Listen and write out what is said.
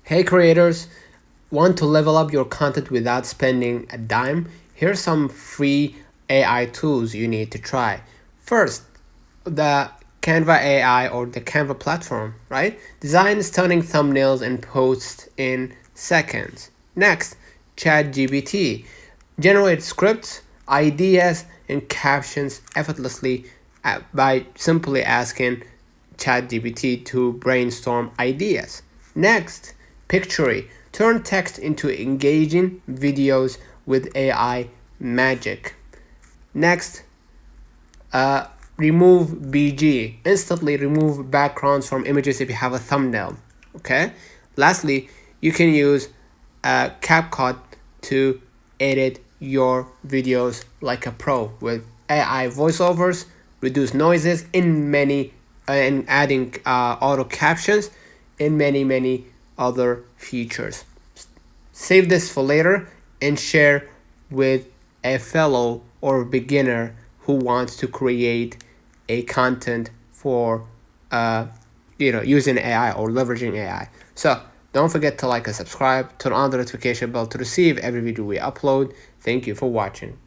Hey creators, want to level up your content without spending a dime? Here's some free AI tools you need to try. First, the Canva AI or the Canva platform, right? Design stunning thumbnails and posts in seconds. Next, ChatGPT. Generate scripts, ideas, and captions effortlessly by simply asking ChatGPT to brainstorm ideas. Next, Pictory. Turn text into engaging videos with AI magic. Next, remove BG. Instantly remove backgrounds from images if you have a thumbnail. Okay. Lastly, you can use CapCut to edit your videos like a pro with AI voiceovers, reduce noises in many, and adding auto captions and many other features. Save this for later and share with a fellow or beginner who wants to create a content for using AI or leveraging AI. So don't forget to like and subscribe, turn on the notification bell to receive every video we upload. Thank you for watching.